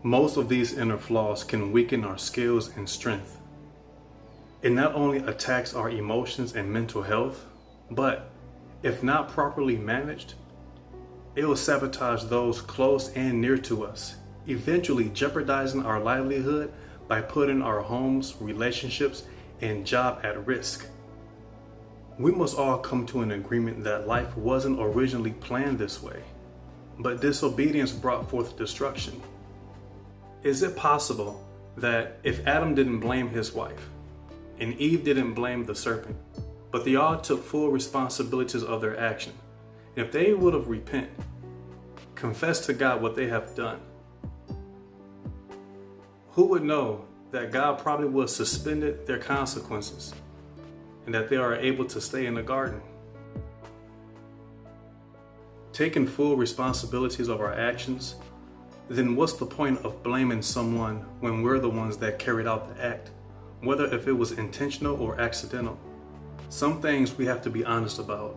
Most of these inner flaws can weaken our skills and strength. It not only attacks our emotions and mental health, but if not properly managed, it will sabotage those close and near to us, eventually jeopardizing our livelihood by putting our homes, relationships, and job at risk. We must all come to an agreement that life wasn't originally planned this way, but disobedience brought forth destruction. Is it possible that if Adam didn't blame his wife, and Eve didn't blame the serpent, but they all took full responsibilities of their action, if they would have repented, confessed to God what they have done, who would know that God probably would have suspended their consequences and that they are able to stay in the garden? Taking full responsibilities of our actions, then what's the point of blaming someone when we're the ones that carried out the act, whether if it was intentional or accidental? Some things we have to be honest about,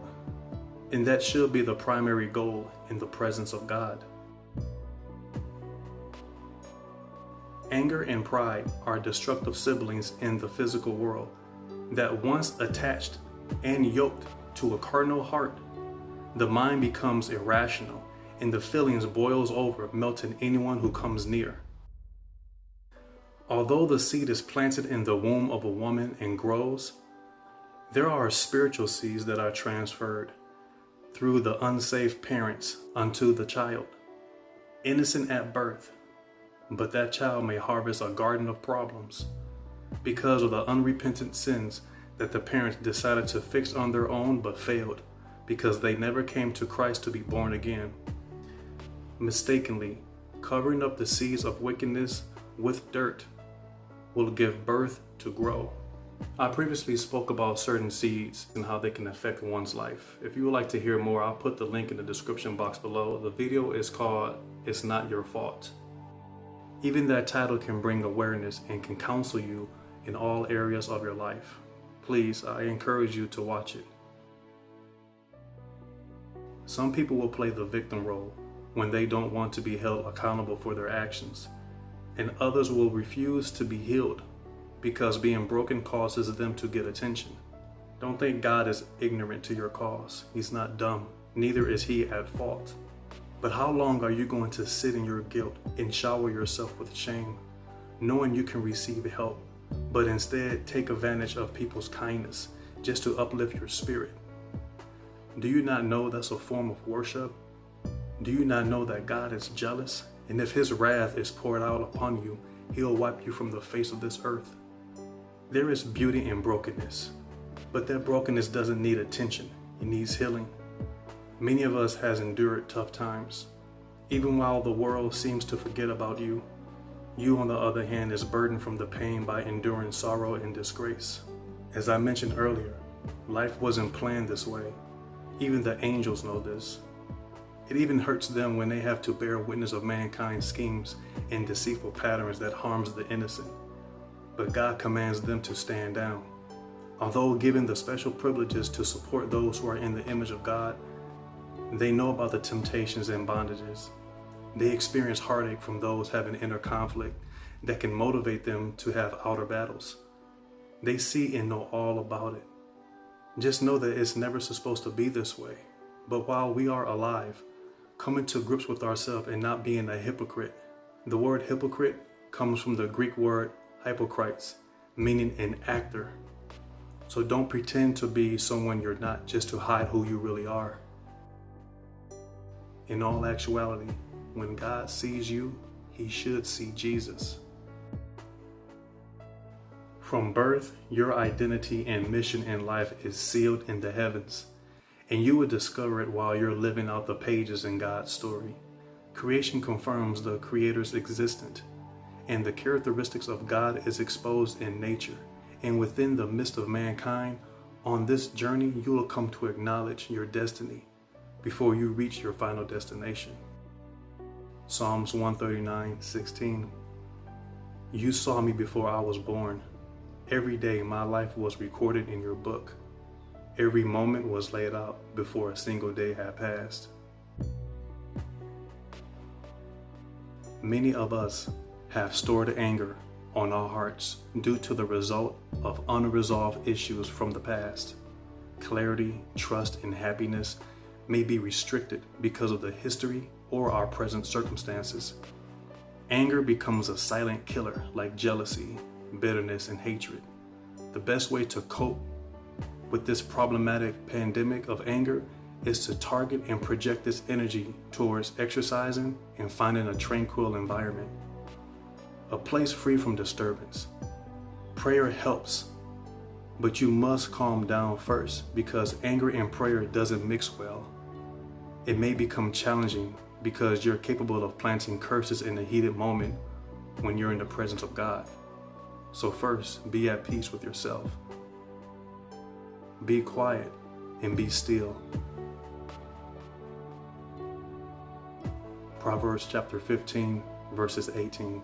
and that should be the primary goal in the presence of God. Anger and pride are destructive siblings in the physical world that once attached and yoked to a carnal heart, the mind becomes irrational and the feelings boils over, melting anyone who comes near. Although the seed is planted in the womb of a woman and grows, there are spiritual seeds that are transferred through the unsaved parents unto the child, innocent at birth, but that child may harvest a garden of problems because of the unrepentant sins that the parents decided to fix on their own but failed because they never came to Christ to be born again. Mistakenly covering up the seeds of wickedness with dirt will give birth to grow. I previously spoke about certain seeds and how they can affect one's life. If you would like to hear more, I'll put the link in the description box below. The video is called "It's Not Your Fault." Even that title can bring awareness and can counsel you in all areas of your life. Please, I encourage you to watch it. Some people will play the victim role when they don't want to be held accountable for their actions, and others will refuse to be healed because being broken causes them to get attention. Don't think God is ignorant to your cause. He's not dumb, neither is he at fault. But how long are you going to sit in your guilt and shower yourself with shame, knowing you can receive help, but instead take advantage of people's kindness just to uplift your spirit? Do you not know that's a form of worship? Do you not know that God is jealous? And if his wrath is poured out upon you, he'll wipe you from the face of this earth. There is beauty in brokenness, but that brokenness doesn't need attention. It needs healing. Many of us has endured tough times. Even while the world seems to forget about you, you on the other hand is burdened from the pain by enduring sorrow and disgrace. As I mentioned earlier, life wasn't planned this way. Even the angels know this. It even hurts them when they have to bear witness of mankind's schemes and deceitful patterns that harms the innocent. But God commands them to stand down. Although given the special privileges to support those who are in the image of God, they know about the temptations and bondages. They experience heartache from those having inner conflict that can motivate them to have outer battles. They see and know all about it. Just know that it's never supposed to be this way. But while we are alive, coming to grips with ourselves and not being a hypocrite. The word hypocrite comes from the Greek word hypocrites, meaning an actor. So don't pretend to be someone you're not just to hide who you really are. In all actuality, when God sees you, he should see Jesus. From birth, your identity and mission in life is sealed in the heavens, and you will discover it while you're living out the pages in God's story. Creation confirms the Creator's existence, and the characteristics of God is exposed in nature. And within the midst of mankind, on this journey, you will come to acknowledge your destiny before you reach your final destination. Psalms 139:16. You saw me before I was born. Every day my life was recorded in your book. Every moment was laid out before a single day had passed. Many of us have stored anger on our hearts due to the result of unresolved issues from the past. Clarity, trust, and happiness may be restricted because of the history or our present circumstances. Anger becomes a silent killer like jealousy, bitterness, and hatred. The best way to cope with this problematic pandemic of anger is to target and project this energy towards exercising and finding a tranquil environment, a place free from disturbance. Prayer helps, but you must calm down first because anger and prayer doesn't mix well. It may become challenging because you're capable of planting curses in a heated moment when you're in the presence of God. So first, be at peace with yourself. Be quiet and be still. Proverbs chapter 15, verses 18.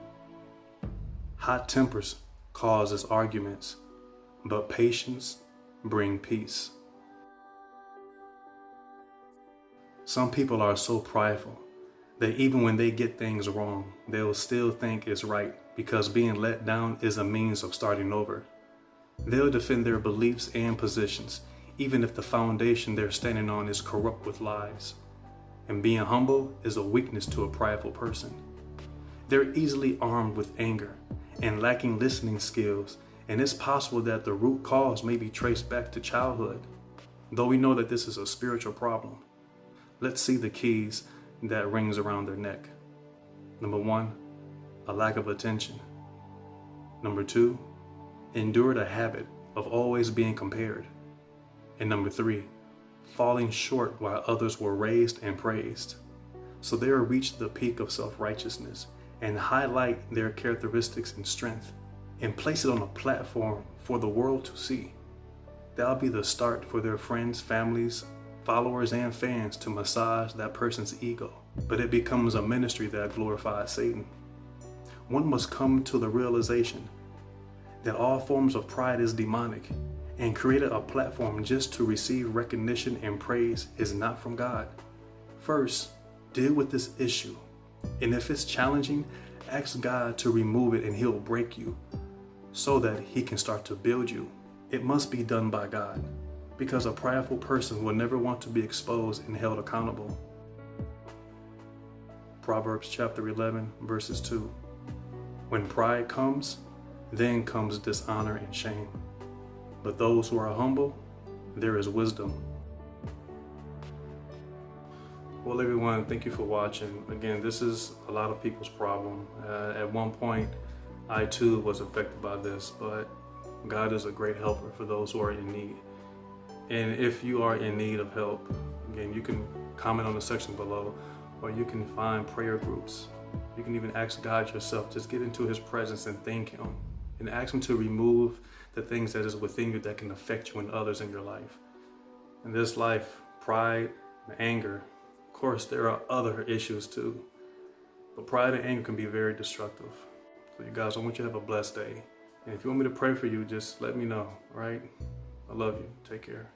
Hot tempers causes arguments, but patience brings peace. Some people are so prideful that even when they get things wrong, they'll still think it's right because being let down is a means of starting over. They'll defend their beliefs and positions, even if the foundation they're standing on is corrupt with lies. And being humble is a weakness to a prideful person. They're easily armed with anger and lacking listening skills, and it's possible that the root cause may be traced back to childhood. Though we know that this is a spiritual problem, let's see the keys that rings around their neck. Number 1, a lack of attention. Number 2, endured a habit of always being compared. And number 3, falling short while others were raised and praised. So they have reached the peak of self-righteousness and highlight their characteristics and strength and place it on a platform for the world to see. That'll be the start for their friends, families, followers, and fans to massage that person's ego. But it becomes a ministry that glorifies Satan. One must come to the realization that all forms of pride is demonic, and creating a platform just to receive recognition and praise is not from God. First, deal with this issue. And if it's challenging, ask God to remove it and He'll break you so that He can start to build you. It must be done by God because a prideful person will never want to be exposed and held accountable. Proverbs chapter 11, verses 2. When pride comes, then comes dishonor and shame. But those who are humble, there is wisdom. Well, everyone, thank you for watching. Again, this is a lot of people's problem. At one point, I too was affected by this, but God is a great helper for those who are in need. And if you are in need of help, again, you can comment on the section below, or you can find prayer groups. You can even ask God yourself. Just get into His presence and thank Him, and ask Him to remove the things that is within you that can affect you and others in your life. In this life, pride and anger, of course, there are other issues too, but pride and anger can be very destructive. So you guys, I want you to have a blessed day. And if you want me to pray for you, just let me know, all right? I love you. Take care.